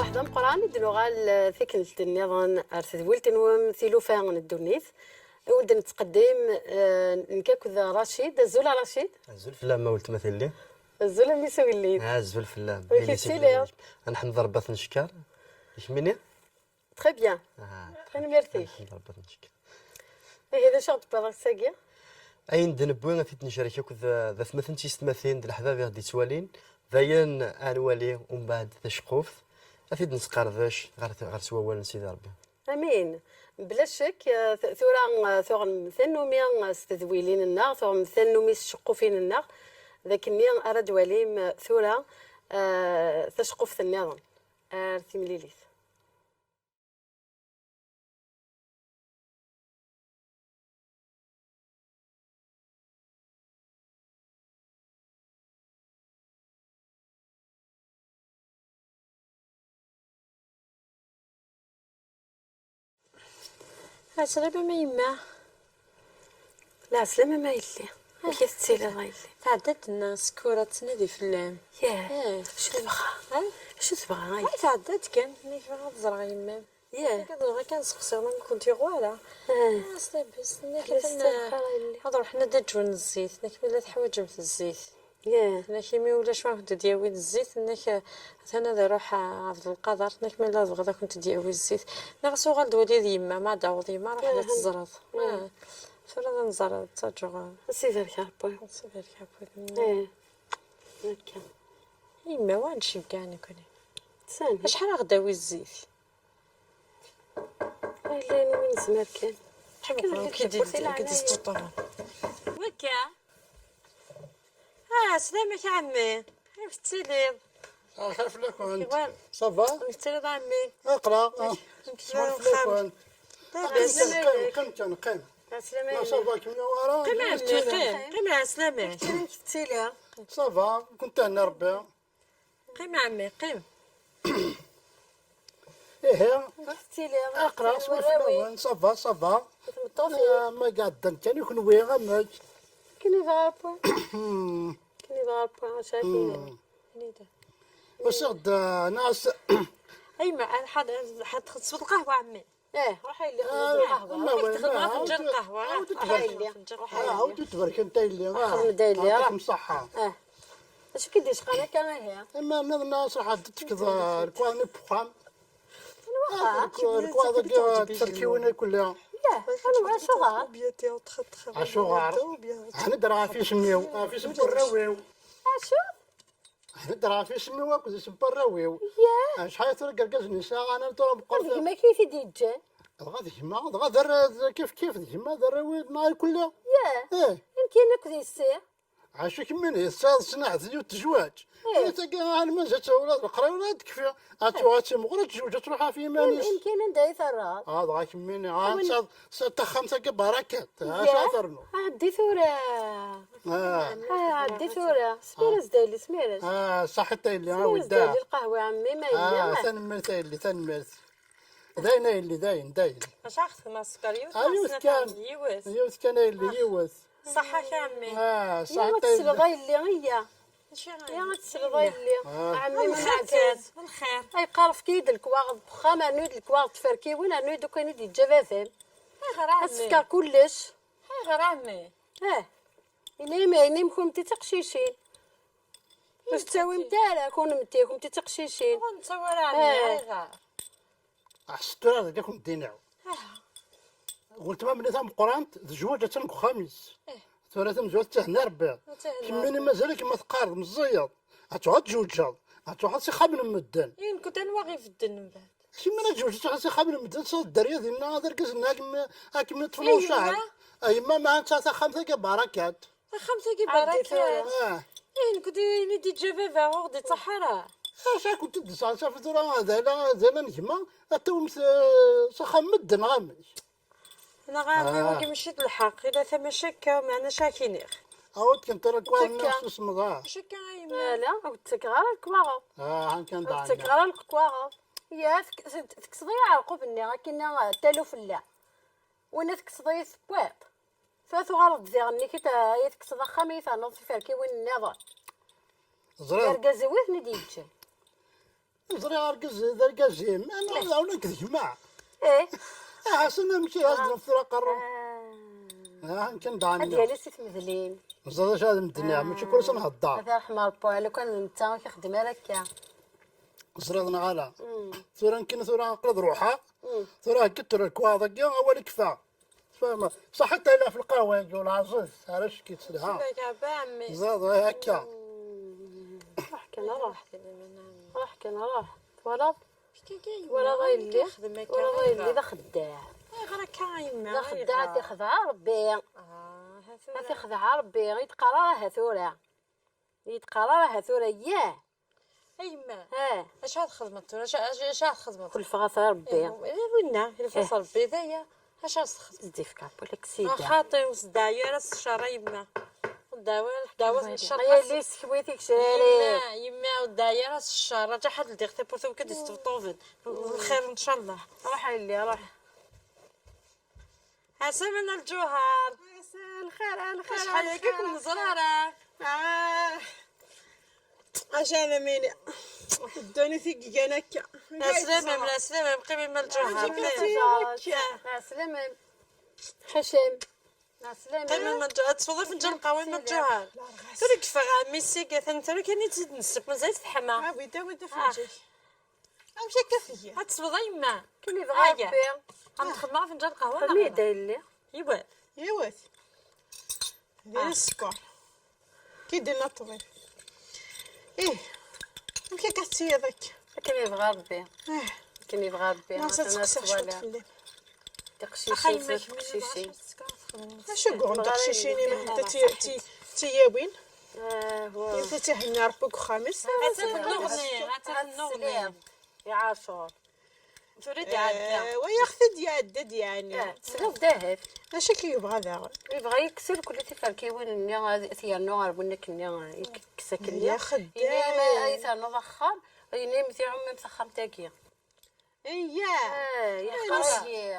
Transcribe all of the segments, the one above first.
حدا مقران دلوغال ثكلت النظام ارتدولت ومثيلو فان الدونيث ود نتقدم نكاكو ذا رشيد الزولا رشيد الزول فلام ما ولت مثل لي الزولا اللي سوي لي الزول فلام كيفسيلي نحمد ربي نشكر يشميني تري بيان انا ميرتي نحمد ربي نشكر هذا شغل بالك ساقيه اين دنبوين غادي نشارك ذا ثمثن تيستمثين د الحباب غادي توالين ذاين انوالي ومن بعد تشقوف غادي نسقرداش غير سوال سيدي ربي امين بلا شك ثورا مثنومي استذويلين النار ثورا مثنومي الشقوفين النار ذاك النيان اراد وليم ثورا تشقوف في النظام ارتمليليث عسلامة ما يما لا سلامة ما يلي كيف تسيلي غايلي تعدت الناس كورة تنادي في اللام ياه شو تبغى شو تبغى غايلي تعدت كان انك باغا تزرع يما ياه كنبغي كنسقسي ما كنتي غواله لاباس انك هضروا حنا دجون الزيت انك ملي تحوجم في الزيت ياه انك مي ولاش واحد دياوي الزيت انك انا ذا روح عبد القادر انك ملي الغدا كنت دياوي الزيت نغسو غالدولي ديما ما داوضي ما راح تزرط فرضا نزرط تجوغ سيفر كاربو صافي كابو هكا يما وانشي كاع كوني سامي شحال غداوي الزيت لا انا من زمان كان كيدير الطوطون وكا سلامك عمي كيف تسيلي خايف لك انت وين صافا تسيلي عمي اقرا كيفاش لك لاباس كنت نقيم سلامة صافا كيما ورا قيم عمي قيم سلامك كيف تسيلي صافا كنت انا ربي قيم عمي قيم ايه كيف تسيلي اقرا سولف الاول صافا مطوفي ما قاعد انت كنوي غمج كني فاربو كني فاربو شاكين واش غد ناس ايما حد تصفط القهوه عمي روحي اللي ما وين تاخذ فنجان قهوه عاود تبارك انت اللي خدم داير لي يعطيكم الصحه اش كدير شقانه كان هي اما الناس راح تكذا الكواني بخام واخا الكواني تركيونا كلها لا انا شغال بيتي وتخطخ عشوغار هندرا في سميو في سمبراويو اشو هندرا في سميو كذا سمبراويو ياه شحال ترقرقزني ساعه انا تو هذيك بقول ما كيف يديجا غادي ما غادر كيف ما دراوي النهار كله ياه يمكن كذا يصير عاشو كمين يستاذ صناعة التزواج انت كاع ما جات ولاد القرايه ولا تكفي اتواتي مغرى تزوج تروح في مانيس يمكن نداي ثرات هذا غا كمين عاد ستة خمسة بركات شاطرنو عدي ثورة عدي ثورة سميرز دايلي سميرز صحتي اللي سميرز دايلي القهوة عمي ما يلي ثنمرت اللي ثنمرت داين اللي داين اش اخذ ما السكر يوث كان يوث كان اللي يوث صحة عمي يا صحتي تسلغي اللي هي شنو يا تسلغي اللي عمي ما الخير الخير اي قارف كيد الكواغ بخامة نود الكواغ تفركي وين نود كان يدي الجباثل غير عمي السكر كلش غير عمي إني ما إني مكون تقشيشين واش تساوي متالا كون متيكم تقشيشين نتصور عمي غير حسيتو هذا كنت ديناو قلت ما من ثم قرانت زواج تنكو خامس ثلاثة مزوج هنا ربي كميني مازال كما تقارض مزيض غتقعد تزوج غتقعد سي خابن مدن كنت انا واغي في الدن من بعد كمينا تزوج سي خابن مدن صاد الدريه ديالنا هذا ركزنا كما طفلوا شعر اي ما مع ثلاثة خمسة كبركات خمسة كبركات كنت ندي جبابة غدي صحراء اش كنت تدسع شافت راه هذا نجمه اتوم سخا مدن غامش انا غامي واقي مشيت الحق الا ثم شكا معنا شاكينير عاود كنت راك واحد الناس اسمها شكا لا قلت لك غير الكواغ هان كان قلت لك غير الكواغ يا تكسضي عرقو بني كنا تالو في الله وانا تكسضي ثبواب فاتو غلط زيغني كتا يتكسض خميثة نص فركي وين النظر زرار يرقزويت نديجي مزري اركز دركازيم انا ولا كذجمع ايه حسن نمشي هذا في قرب يمكن دعني ديالي سيت مذلين زاد هذا الدنيا ماشي كل سنه الدار هذا حمار بوا لو كان انت كيخدم هكا زرادنا على ثورة يمكن ثورة قرض روحها ثورة كتر الكواض كيا اول كفا فاهمة صح حتى لا في القهوة يجوا العزيز علاش كيتسلها لك بعمي زاد هكا راح كان راح كان راح ولا كي ولا غير اللي خدمة ولا غير اللي ذا خداع غير كايمة ذا خداع تخدع ربي ما تخدع ربي يتقراها ثورة يتقراها ثورة ياه ايما ها اش هاد خدمت اش هاد خدمت كل فغاثة ربي وينا الفصل بيضايا اش هاد خدمت زدي في كابولك سيدا خاطي وصدايا راس الشهر يما داوة الشهر هي اللي سكويتك شاري يما ودايا راس الشهر راه حد اللي اختي بورتو كدي ستوفن الخير ان شاء الله روح اللي روح عسى من الجوهر الخير الخير شحال هكاك من زرارة عشان مين ادوني ثقي هكا لا سلامة بقي من الجوهر مع السلامة حشم مع قيمة السلامة من الجوهر تصوضي فنجان قهوة من الجوهر ترى كيف ميسي كان ترى كان تزيد نسب مازال تفحمها ودا فنجي امشي كافيه هتصوضي يما كل يبغى ربي غندخل معاه فنجان قهوة خليه داير لي يبان يا واد دير السكر كي درنا الطبيب ايه مشي كاتسي هذاك كل يبغى ربي كل يبغى ربي ما تسقسي شوط في الليل تقشيشي تقشيشي اشو قول دخشيشيني ما انت تياوين هو انت تهني ربك خامس النغني يا عاشور تريد عاد ويا اختي ديال يعني سلام داهر اش كيبغى داغ يبغى يكسر كل تفر كيوين نيا ثيانو عربنك نيا يكسكن يا خدام. ما اي ثانو ضخم ينام في عمي مسخم تاكيا اياه يا خرجي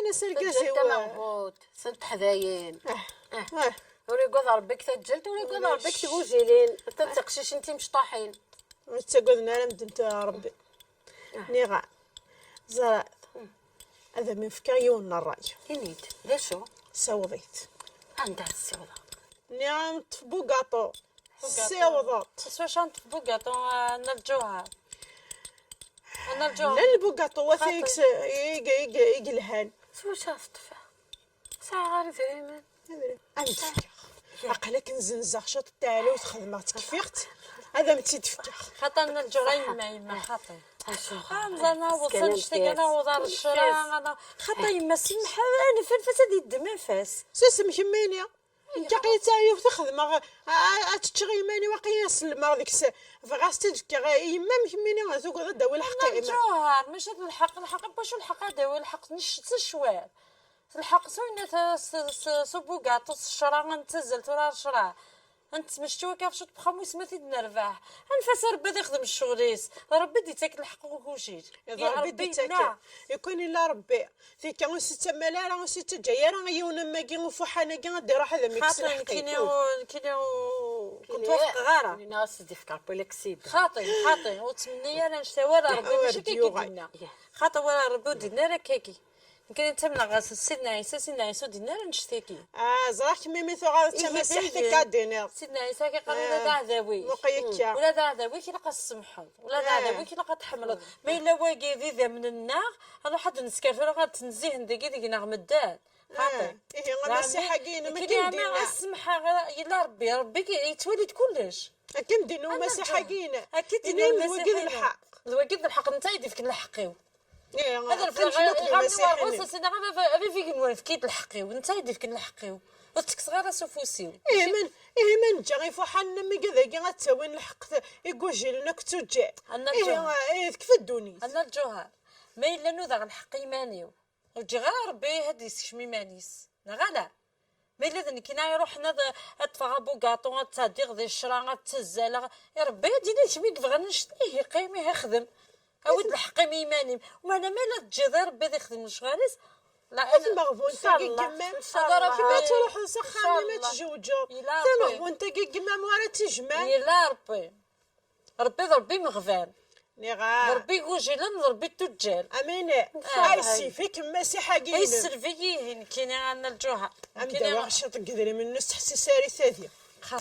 انا سرقه سجلت زوا مغبوط سنت حذاين اه وري قض ربك سجلت وري قض ربك تبوجيلين تنتقشيش انتي مشطاحين تقولنا انا مدنت يا ربي نيغا زرع هذا من فكايون الراي ينيد ليشو سوضيت عندها السوضة نعم بوغاطو سوضت تسوى شانت بوغاطو انا الجوهر انا الجوهر لا البوغاطو وثيكس يقلهان شو شافت فيها ساعة غير زيمن امسك عقلك نزنزغ شوط التعالي وتخدمات كيفيقت هذا متيتفكخ خاطر انا الجوهر يما خاطر انا وصلت كلام نشتي انا وضار الشرا انا خاطر يما سمحة انا فين فساد يدما فاس سيسم كمينيا انت قيتاي وتخدم تشغي ماني وقياس الماء ديك فغاس تدكا يما مكميني غازوك غدا داوي الحقيقه الجوهر مش هاد الحق باش الحق هذا الحق نش تشوال الحق سوينا سبو قاطس الشرا غنتزل ترى الشرا انت مشتوى كيف شط بخمس ما تيد نربح انفاس ربي يخدم الشغليس ربي ديتك الحق وكلشي يا ربي ديتك يكون الا ربي في كان ستة ملارا وستة جايه راه يونا ما كي وفحنا كي غادي راح هذا ميكس خاطر كينيو كنت وافق غاره الناس دي في كابولك سيد خاطي وتمنيا انا نشتاوى ربي ماشي كي كيدنا خاطر ولا ربي ودينا راه كيكي يمكن انت من غاس سيدنا عيسى دينا راه نشتكي زراك ميمي ثغا تمسح ديك دينار سيدنا عيسى كيقالوا لا دعذاوي وقيكا ولا دعذاوي كي لقى السمحوض ولا دعذاوي كي لقى تحملض ما الا واقي ذي من النار هذا حد نسكر فيه غتنزيه نديك ديك نغم الدال خاطر ايه غنسيحه كاين ما كندينا السمحه يلا ربي يتولد كلش كندينا مسيحه كاين اكيد دينا واقي الحق واقي الحق انت يديك نلحقيو هذا الفرق سيدنا غير فيك نوالف كي تلحقيو وانت يدي فيك نلحقيو وتكس غير سوفوسيو من جا فحنا مي كذا كي غتساوي نلحق يقوجي لنا كتوجع كيف الدوني انا الجوهر ما الا نوضع نلحق ايمانيو وجي غير ربي هاد يسكشمي مانيس غالا ما الا ذني كي يروح ناض اطفا بوكاطو تصدق ذي الشرا تزالا يا ربي ديني شمي كيف غنشتيه قيمي يخدم عاود الحق ايماني وانا ما لا تجي غير ربي يخدم الشغاليس لا انا مغبون تاكي كمام هذا كيما تروح لسخاني ما تجوجو تنغبون تاكي كمام ورا تجمع يلا ربي مغفان نيغا ضربي كوجيلا ضربي التجال امين اي سيفي كما سي اي حاجين السلفيين كاين عندنا الجوهر امدا واش تقدري من الناس تحسي ساري ثادي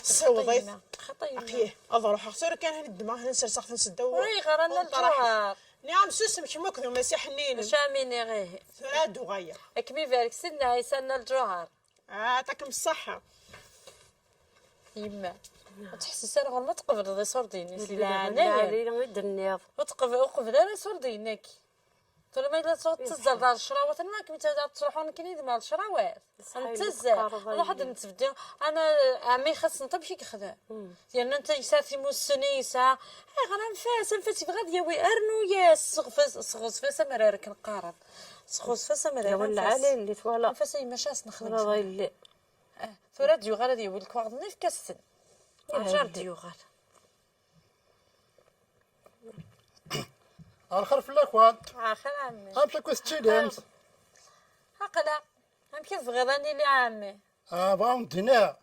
صوضيت خطينا اقيه اضروح خسر كان هاد الدماغ نسر ساخت نسدو وي غرانا الجوهر نعم سوسم كما كذا ما سي حنين شاميني غيه فراد وغايه اكمي بارك سنة هيسنا الجوهر يعطيكم الصحه يما تحسس انا غير ما تقبل ذي صرديني لا لا علي غير النياض وقبل انا صردينك ترى ما الا صوت تزل دار الشراوات ما كنت تروحون كني مال الشراوات تزل واحد نتبدا انا عمي خاص نطب شي كخدا لان انت يساتي موسنيسا غير نفاس بغا دياوي ارنو يا صغوص فاس مرارك نقارب صغوص فاس مرارك ولا علي اللي توالا نفاس ما شاس نخدم والله اللي ثورة ديو غالا ديال الكواغ نيف كاستن جار ديو غالا الخير في الاخوان اخر عمي غنمشي كويس تشيليمز هكذا هم كيف غيراني لي عمي بغاو ندينا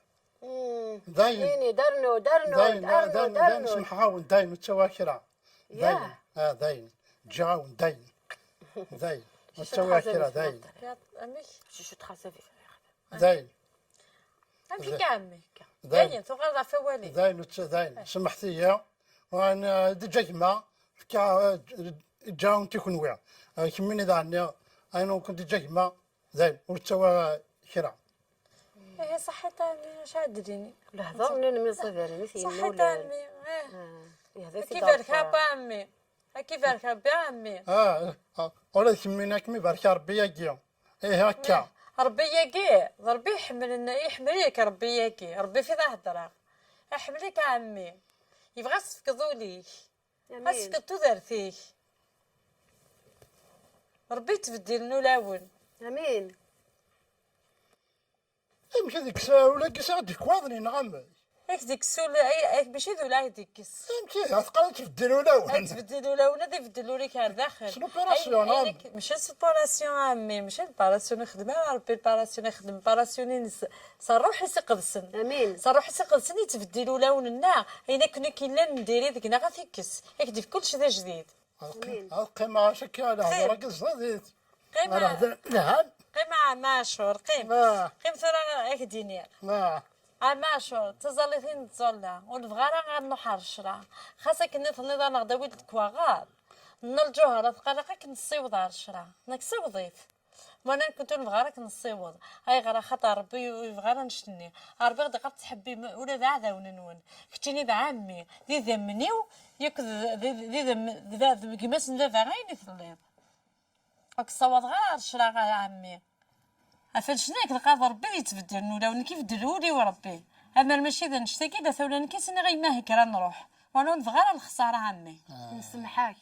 داين ويني درنو داين سمحاون داين متواكرة داين ياه. داين جاون داين متواكرة داين يا امي شو تخاسفي داين هم فيك عمي داين. داين تغرى فوالي داين سمحتي وانا دجاجما كا جاون تكون ويا كمني دعني انا كنت دجاجما داين وتوا كرا ايه صحيت عمي واش عدريني لحظه من من صغير مثل صحيت عمي كيف ركب عمي كيف ركب عمي ولا كمينا كمي بارك ربي يجي ايه هكا ربي ياكي ربي يحملك ربي ياكي ربي في ظهرك يحملك عمي يبغى تفقدوا ليك اسكتوا درتيك ربي تبدل نولاون امين مشي ديك الساعه ولا كيسا ديك كواضني نعم هيك ديك السوله اي ماشي ذولا هيك مشي عتقال تبدلوا لا تبدلوا لونا تبدلوا لك داخل شنو باراسيون عام ماشي سباراسيون عمي ماشي الباراسيون نخدمها ربي الباراسيون يخدم باراسيون صاروح يسقدسن امين صاروح يسقدسن يتبدلوا لوننا اين كنا كاين نديري ديك نغا تيكس هيك ديك كلشي ذا جديد القيمه شكاله راك زاديت قيمه نعم قيمه ماشور قيم ثرا هيك دينير ماشور تزاليتين تزولا ونبغى غنوحر الشرا خاصك نظن نغدا ولد كواغار من الجوهره تقلقك نصيوض على الشرا ناك صوضيت وانا كنت نبغى راك نصيوض هاي غير خاطر ربي يبغى نشتني ربي غدا قد تحبي ولا ذا عذا وننون كنتيني بعمي ذي ذمنيو ياك ذي ذم كيماس ندافع غير يثليض راك صوض غير الشرا يا عمي عفاش شناك القادر ربي يتبدل ولا كيف دلولي وربي اما ماشي اذا نشتكي لا ثولا كيسني غير ما هكا نروح وانا نبغى الخساره عمي نسمحك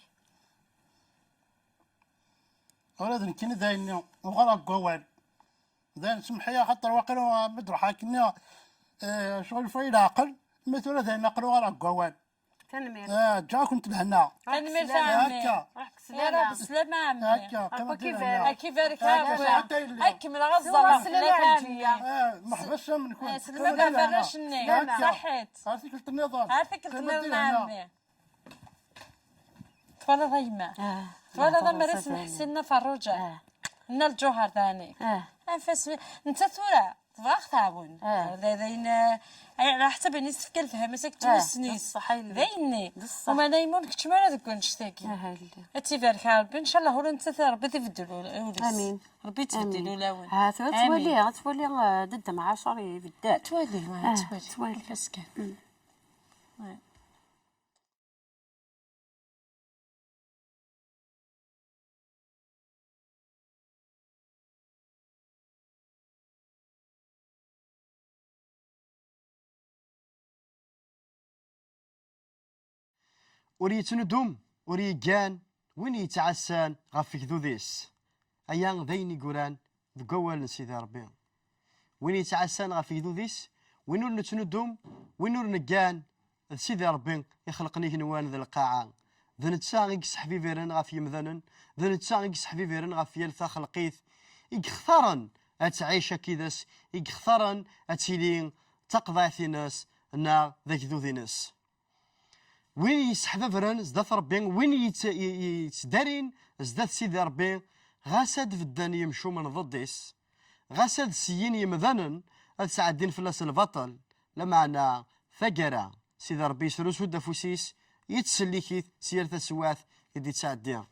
ولاد كاين داين وغرق قوال داين سمحيه حتى الواقع مدروحه كنا شغل في العقل مثلا داين نقلو غرق قوال تنمير جاكم تبهنا تنمير عمي هكا يا رب سلامة عمي هكا كما كيف رك هاك من غزة محبس من كل سلامة فرشني صحيت هاتيك النظام هاتيك النظام عمي توالا ضيمة توالا ضيمة رسم حسنا فروجة من الجوهر ثاني انفاس انت ثورة تبغى تعاون ذاين راح تبي نصف كلفها مسك توسنيس ذايني وما نايمون كنت ما راه تكون نشتكي انتي بارك ربي ان شاء الله ولا انت ربي تبدلوا امين ربي تبدلوا لون ها تولي ضد مع 10 يبدل تولي فاسكه وري تندم وري كان وين يتعسان غفك ذوذيس ايا ذين يقولان ذقوال سيدي ربي وين يتعسان غفك ذوذيس وين نتندم وين نكان سيدي ربي يخلقني كنوان ذا القاعه ذا نتساغ يكسح في فيرن غف يمذنن ذا نتساغ يكسح في فيرن غف يلثا خلقيث يكثرن اتعيش كيدس يكثرن اتيلين تقضى في ناس نا ذاك ذوذي ناس وين يسحففرن زدات ربي، وين يتدارين زدات سيدي ربي، غاسد في الدنيا يمشو من ضديس، غاسد سيين يمذنن هاد سعدين فلاس البطل لمعنى فقرا سيدي ربي يسروس ود فوسيس يتسليكيت سيرة السواث يدي تسعديها.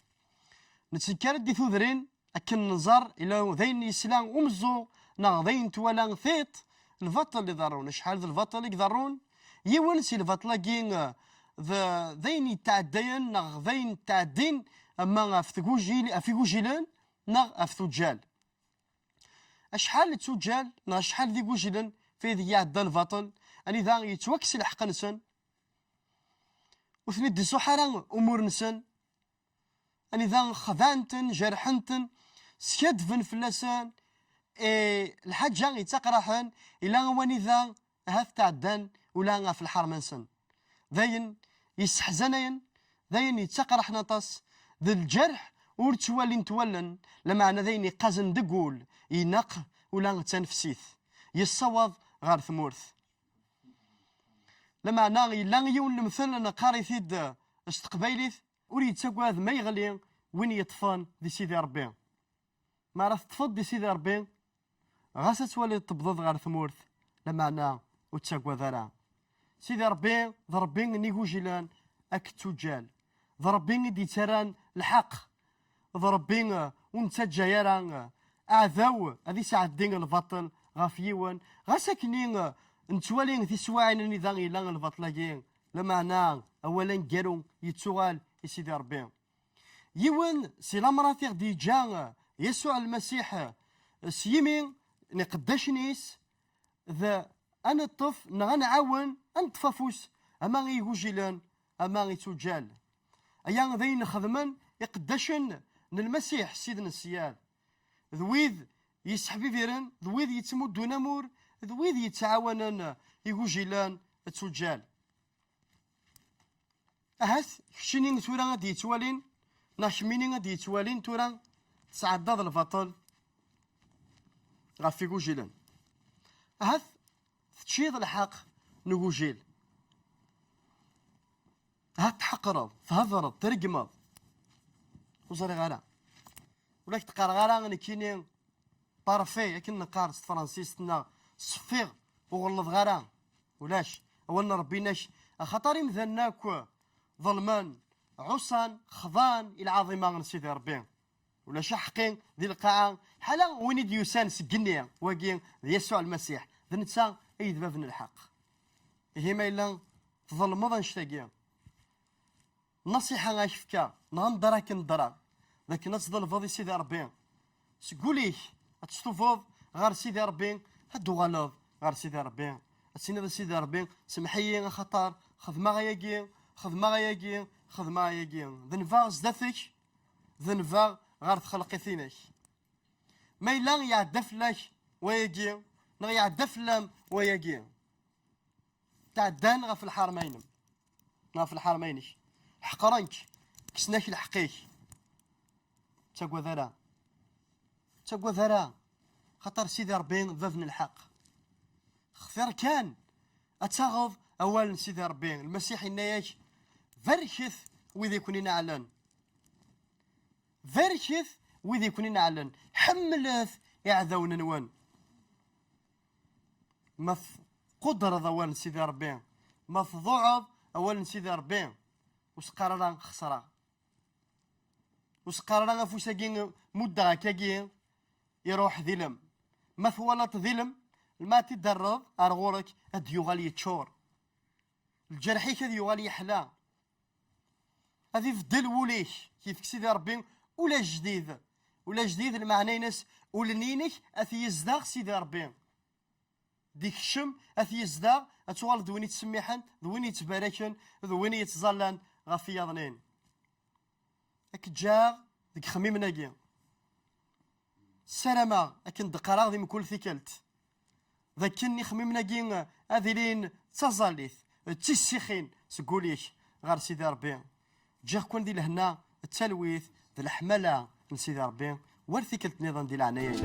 نتسكر دي ثوذرين أكن نظر إلى ذين يسلان ومزو نا ذين توالان ثيط البطل اللي ضرون شحال ذا البطل اللي يضرون يون سي البطل كين ذين يتعدين نا ذين تعدين أما أفيكوجيلان نا أفتوجال أشحال تسجال نا شحال ذي كوجيلان في ذي يعدى البطل أني ذا يتوكس الحق نسن وثني دسو حرا أمور نسن أني ذا خذانتن جرحنتن سيدفن فلسان الحاجة يتقرحن إلا واني ذا هاف تعدان ولا في الحرم نسن ذاين يسحزنين ذاين يتقرح نطس ذا الجرح ورتوالين تولن لما أنا ذاين يقازن دقول ينق ولا تنفسيث يصوض غار ثمورث لما أنا إلا يون المثل أنا قاري ثيد استقبيليث وريد تقوى ما يغلي وين يطفان دي سيدي ربي ما راه تفض دي سيدي ربي غاسا تولي تبضض غار ثمورث لما أنا وتساقوى ذرا سيدي ربي ضربين نيكو جيلان أك تجال ضربين دي تران الحق ضربين ونتجا يران أعذاو هذي ساعدين البطل غافيون غاسا كنين نتوالين في سواعين نظام إلا البطلاقين لما أنا أولا قالوا يتسوال سيدي ربي يون سي لامراتيغ دي جان يسوع المسيح سيمين نقداش نيس ذا أنا الطف نعاون أنطفافوس أما يوجلان أما يتوجال أيان ذين خدمان يقداشن المسيح سيدنا السياد ذويذ يسحبي فيرن ذويذ يتمدو نمور ذويذ يتعاونن يوجلان التوجال أهث كشينين تورا غادي يتوالين ناشمينين غادي يتوالين تورا تسعداد البطل غافي كوجيلان أهث تشيض الحق نوجيل هات تحقرض تهضرض ترقمض وصاري غالا ولكن تقار غالا نكيني بارفي لكن نقارس فرنسيستنا صفيغ وغلظ غالا ولاش أولنا ربيناش خطري مثلناك ظلمان عصان خضان إلى عظيمة سيدي ربي ولا شحقين ذي القاعة حالا وين ديوسان سجنيا واقين يسوع المسيح ذا نتسا أي ذبابن الحق هما إلا تظلمض نشتاقيا نصيحة غاشفكا نغندرا كندرا ذاك الناس ظلفض سيدي ربي سقوليه تشطفض غير سيدي ربي هدو غلظ غير سيدي ربي السنة سيدي ربي سمحيي خطر خذ ما غياقي خذ ما غياقي خذ ما غياقي ذنفا زدافك ذنفا غير تخلقي ثينك ما إلا يعدف لك وياقي نغ يعدف لهم وياقي تعدان غا في الحرمين غا في الحرمين حقرنك كسناك الحقيك تقوى ذرا تقوى ذرا خطر سيدي ربي ذفن الحق خفير كان أتغض أول سيدي ربي المسيح إناياك فرشث وإذا يكونين أعلن فرشث وإذا يكونين أعلن حملث يعذون نوان ما قدر أول سيدي ربي ما ضعف أول سيدي ربي وسقرنا خسرة وسقرنا فوساكين مدة كاكين يروح ذلم ما ثولت ذلم ما تدرب أرغورك هاد يغالي يتشور الجرحيك هاد يغالي يحلى هذي فدل وليش كيف سيدي ربي ولا جديد ولا جديد المعنى ناس ولنينك أثي يزداغ سيدي ربي ديك الشم أثي يزداغ أتوال دويني تسميحن دويني تباركن دويني يتظلن غافي يضنين أك جاغ ديك خميم ناقي السلامة أكن دقراغ دي مكل ثيكلت ذاكني خميم ناقي أذلين تظليث تسيخين سقوليش غير سيدي ربي جاغ كون دي لهنا التلويث ذي الحملة من سيدي ربي ورثيكلت نظام دي العناية